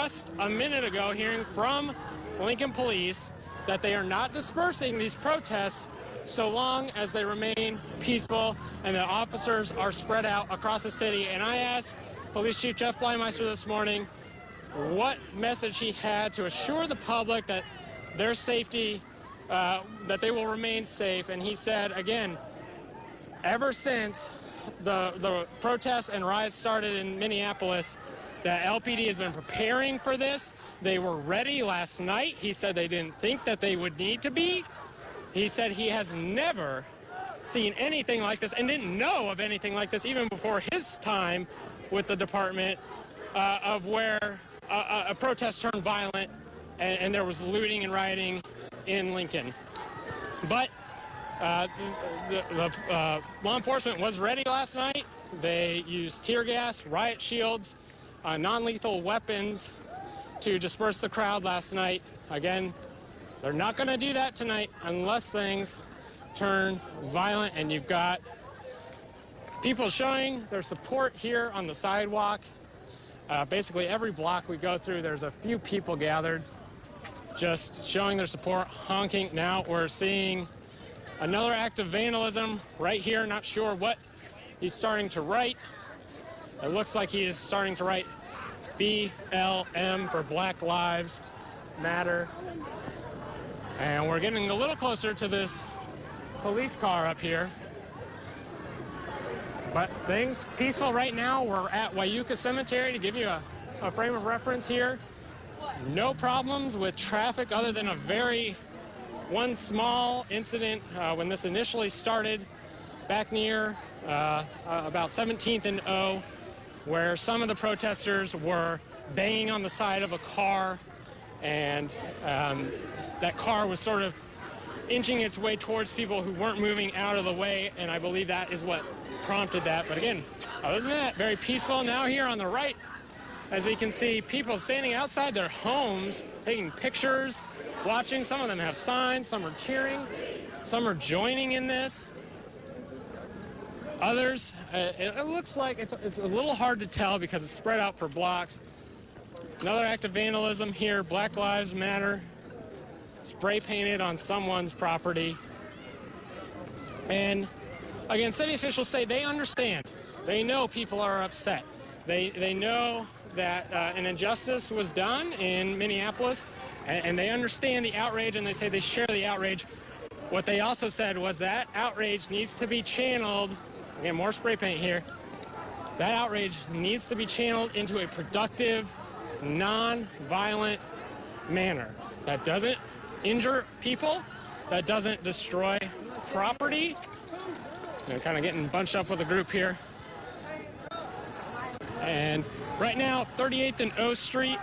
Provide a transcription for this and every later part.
just a minute ago hearing from Lincoln Police that they are not dispersing these protests so long as they remain peaceful and the officers are spread out across the city. And I asked Police Chief Jeff Blymeister this morning what message he had to assure the public that their safety, that they will remain safe. And he said, again, ever since the protests and riots started in Minneapolis, the LPD has been preparing for this. They were ready last night. He said they didn't think that they would need to be. He said he has never seen anything like this and didn't know of anything like this even before his time with the department, of where a protest turned violent and there was looting and rioting in Lincoln. But the law enforcement was ready last night. They used tear gas, riot shields, non-lethal weapons to disperse the crowd last night. Again, they're not going to do that tonight unless things turn violent, and you've got people showing their support here on the sidewalk. Basically every block we go through, there's a few people gathered just showing their support, honking. Now we're seeing another act of vandalism right here. Not sure what he's starting to write. It looks like he is starting to write BLM for Black Lives Matter. And we're getting a little closer to this police car up here. But things peaceful right now. We're at Wyuka Cemetery to give you a frame of reference here. No problems with traffic other than one small incident when this initially started back near about 17th and O, where some of the protesters were banging on the side of a car, and that car was sort of inching its way towards people who weren't moving out of the way, and I believe that is what prompted that. But again, other than that, very peaceful. Now here on the right, as we can see, people standing outside their homes, taking pictures, watching. Some of them have signs, some are cheering, some are joining in this. Others, it looks like it's a little hard to tell because it's spread out for blocks. Another act of vandalism here, Black Lives Matter, spray painted on someone's property. And again, city officials say they understand. They know people are upset. They know that an injustice was done in Minneapolis, and they understand the outrage, and they say they share the outrage. What they also said was that outrage needs to be channeled. Again, more spray paint here. That outrage needs to be channeled into a productive, non-violent manner that doesn't injure people, that doesn't destroy property. I'm kind of getting bunched up with a group here. And right now, 38th and O Street.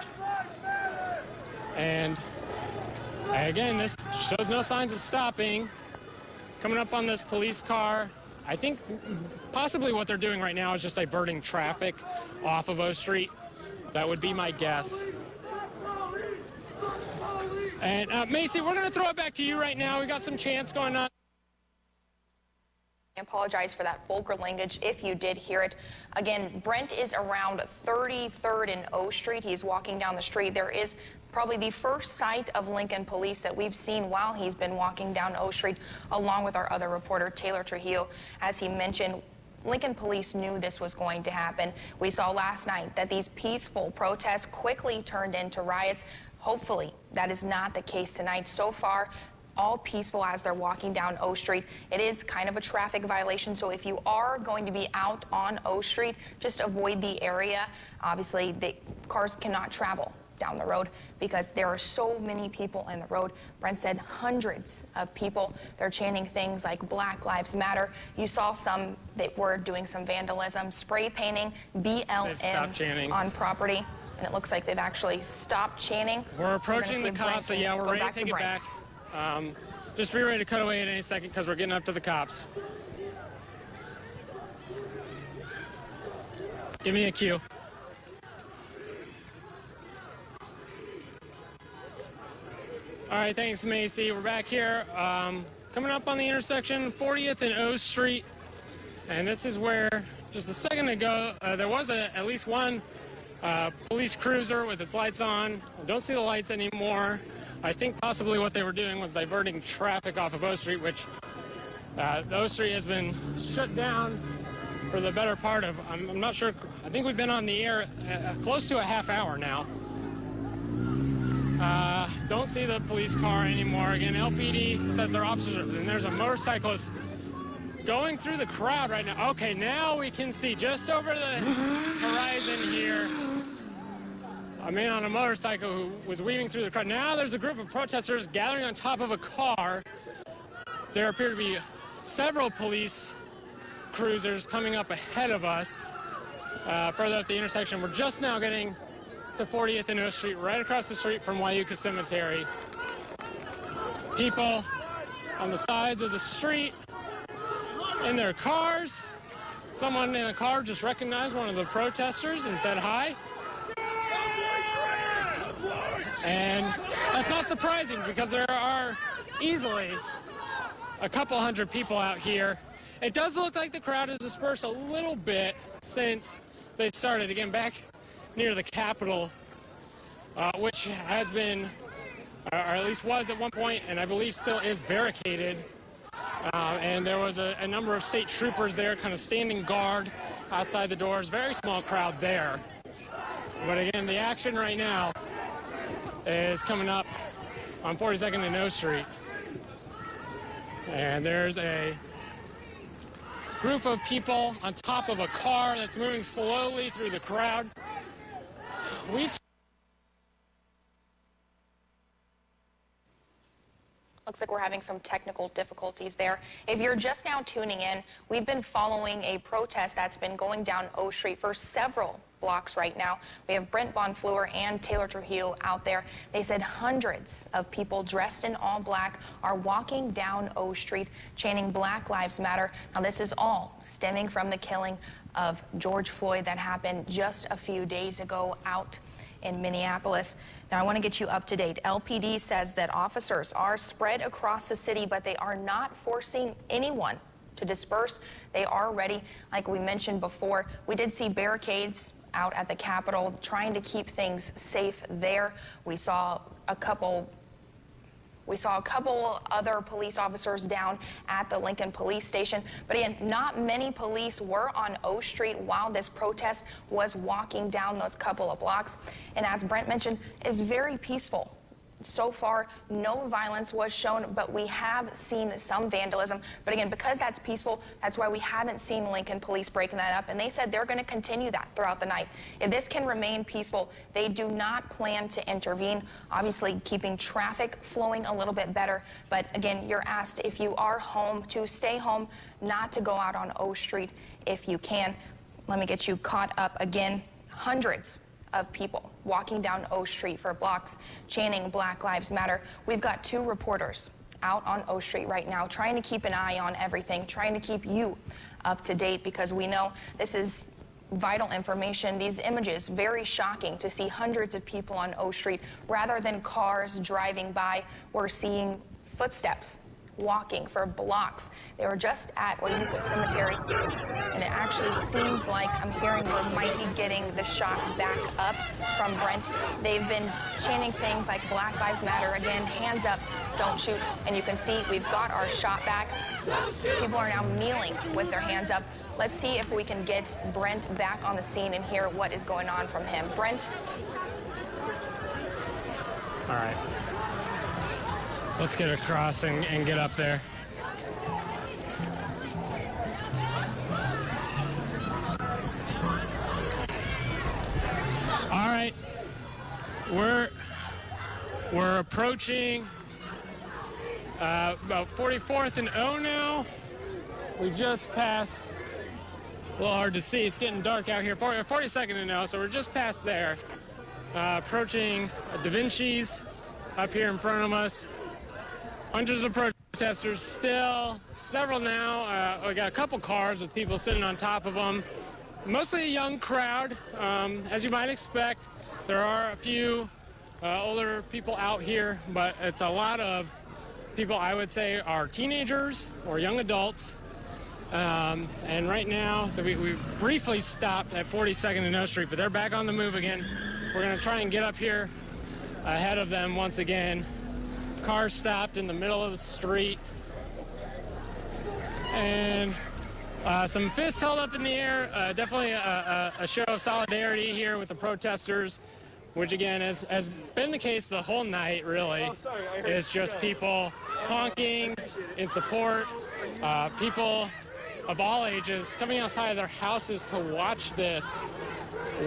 And again, this shows no signs of stopping. Coming up on this police car. I think possibly what they're doing right now is just diverting traffic off of O Street. That would be my guess. And Macy, we're going to throw it back to you right now. We got some chants going on. I apologize for that vulgar language if you did hear it. Again, Brent is around 33rd and O Street. He's walking down the street. There is probably the first sight of Lincoln Police that we've seen while he's been walking down O Street, along with our other reporter, Taylor Trujillo. As he mentioned, Lincoln Police knew this was going to happen. We saw last night that these peaceful protests quickly turned into riots. Hopefully, that is not the case tonight. So far, all peaceful as they're walking down O Street. It is kind of a traffic violation, so if you are going to be out on O Street, just avoid the area. Obviously, the cars cannot travel down the road because there are so many people in the road. Brent said hundreds of people. They're chanting things like Black Lives Matter. You saw some that were doing some vandalism, spray painting BLM on property, and it looks like they've actually stopped chanting. We're approaching the cops, so yeah, we're ready to take it back. Just be ready to cut away at any second because we're getting up to the cops. Give me a cue. All right, thanks, Macy. We're back here, coming up on the intersection, 40th and O Street. And this is where, just a second ago, there was at least one police cruiser with its lights on. I don't see the lights anymore. I think possibly what they were doing was diverting traffic off of O Street, which the O Street has been shut down for the better part of, I'm not sure, I think we've been on the air close to a half hour now. Don't see the police car anymore. Again, LPD says their officers are, and there's a motorcyclist going through the crowd right now. Okay, now we can see just over the horizon here a man on a motorcycle who was weaving through the crowd. Now there's a group of protesters gathering on top of a car. There appear to be several police cruisers coming up ahead of us further up the intersection. We're just now getting to 40th and O Street, right across the street from Wyuka Cemetery. People on the sides of the street in their cars. Someone in the car just recognized one of the protesters and said hi. And that's not surprising because there are easily a couple hundred people out here. It does look like the crowd has dispersed a little bit since they started. Again, back near the Capitol, which has been, or at least was at one point, and I believe still is barricaded. And there was a number of state troopers there kind of standing guard outside the doors. Very small crowd there. But again, the action right now is coming up on 42nd and O Street. And there's a group of people on top of a car that's moving slowly through the crowd. Looks like we're having some technical difficulties there. If you're just now tuning in, we've been following a protest that's been going down O Street for several blocks right now. We have Brent Bonfleur and Taylor Trujillo out there. They said hundreds of people dressed in all black are walking down O Street chanting Black Lives Matter. Now this is all stemming from the killing of George Floyd that happened just a few days ago out in Minneapolis. Now I want to get you up to date. LPD says that officers are spread across the city, but they are not forcing anyone to disperse. They are ready. Like we mentioned before, we did see barricades out at the Capitol trying to keep things safe there. We saw a couple other police officers down at the Lincoln Police Station. But again, not many police were on O Street while this protest was walking down those couple of blocks. And as Brent mentioned, is very peaceful. So far, no violence was shown, but we have seen some vandalism. But again, because that's peaceful, that's why we haven't seen Lincoln Police breaking that up. And they said they're going to continue that throughout the night. If this can remain peaceful, they do not plan to intervene, obviously keeping traffic flowing a little bit better. But again, you're asked if you are home to stay home, not to go out on O Street if you can. Let me get you caught up again. Hundreds of people walking down O Street for blocks chanting Black Lives Matter. We've got two reporters out on O Street right now trying to keep an eye on everything, trying to keep you up to date because we know this is vital information. These images, very shocking to see hundreds of people on O Street rather than cars driving by. We're seeing footsteps walking for blocks. They were just at Wyuka Cemetery, and it actually seems like I'm hearing we might be getting the shot back up from Brent. They've been chanting things like Black Lives Matter, again, hands up, don't shoot, and you can see we've got our shot back. People are now kneeling with their hands up. Let's see if we can get Brent back on the scene and hear what is going on from him. Brent? All right. Let's get across and get up there. All right, we're approaching about 44th and O now. We just passed, a little hard to see, it's getting dark out here, 42nd and O, so we're just past there. Approaching Da Vinci's up here in front of us. Hundreds of protesters still, several now. We got a couple cars with people sitting on top of them. Mostly a young crowd, as you might expect. There are a few older people out here, but it's a lot of people I would say are teenagers or young adults. And right now, we briefly stopped at 42nd and O Street, but they're back on the move again. We're going to try and get up here ahead of them once again. Car stopped in the middle of the street. And some fists held up in the air. Definitely a show of solidarity here with the protesters, which again has been the case the whole night, really. It's just people honking in support, people of all ages coming outside of their houses to watch this,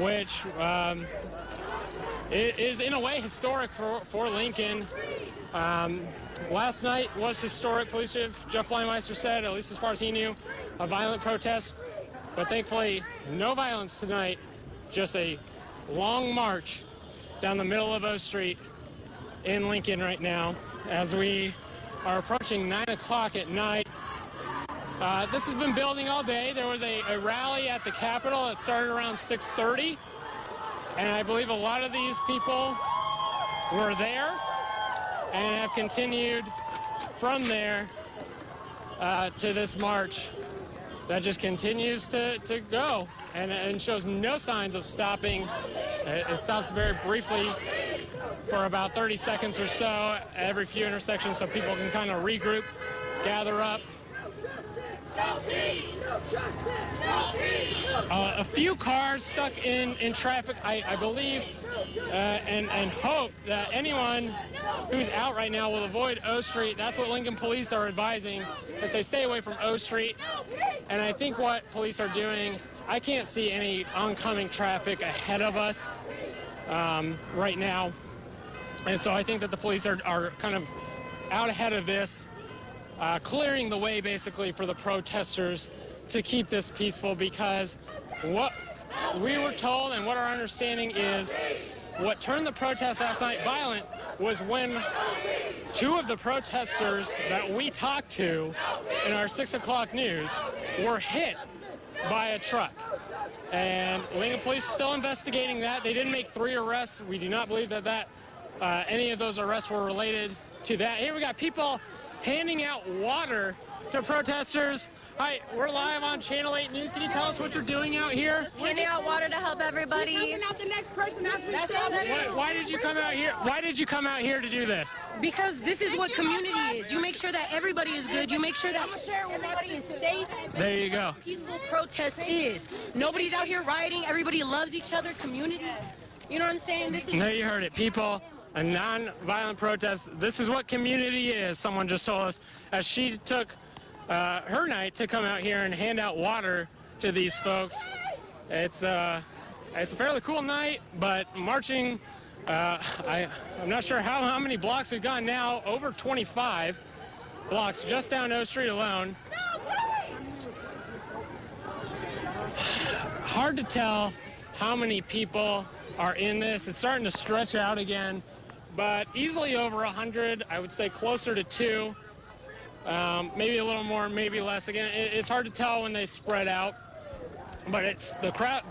which is in a way historic for Lincoln. Last night was historic, Police Chief Jeff Blymeister said, at least as far as he knew, a violent protest. But thankfully, no violence tonight, just a long march down the middle of O Street in Lincoln right now as we are approaching 9 o'clock at night. This has been building all day. There was a rally at the Capitol that started around 6:30, and I believe a lot of these people were there and have continued from there to this march that just continues to go and shows no signs of stopping. It stops very briefly for about 30 seconds or so every few intersections so people can kind of regroup, gather up. A few cars stuck in traffic, I believe, and hope that anyone who's out right now will avoid O Street. That's what Lincoln police are advising, as they stay away from O Street. And I think what police are doing, I can't see any oncoming traffic ahead of us right now. And so I think that the police are kind of out ahead of this, clearing the way basically for the protesters to keep this peaceful, because what we were told and what our understanding is, what turned the protest last night violent was when two of the protesters that we talked to in our 6 o'clock news were hit by a truck. And Lincoln police are still investigating that. They didn't make 3 arrests. We do not believe that any of those arrests were related to that. Here we got people handing out water to protesters. Hi, we're live on Channel 8 News. Can you tell us what you're doing out here? Handing out water to help everybody. Why did you come out here? Why did you come out here to do this? Because this is what community is. You make sure that everybody is good. You make sure that everybody is safe. There you go. Peaceful protest is. Nobody's out here rioting. Everybody loves each other. Community. You know what I'm saying? There you heard it. People, a non-violent protest. This is what community is, someone just told us, as she took her night to come out here and hand out water to these folks. It's a fairly cool night, but marching, I'm not sure how many blocks we've gone now, over 25 blocks just down O Street alone. Hard to tell how many people are in this. It's starting to stretch out again, but easily over 100, I would say closer to 2. Maybe a little more, maybe less. Again, it's hard to tell when they spread out, but it's the crowd.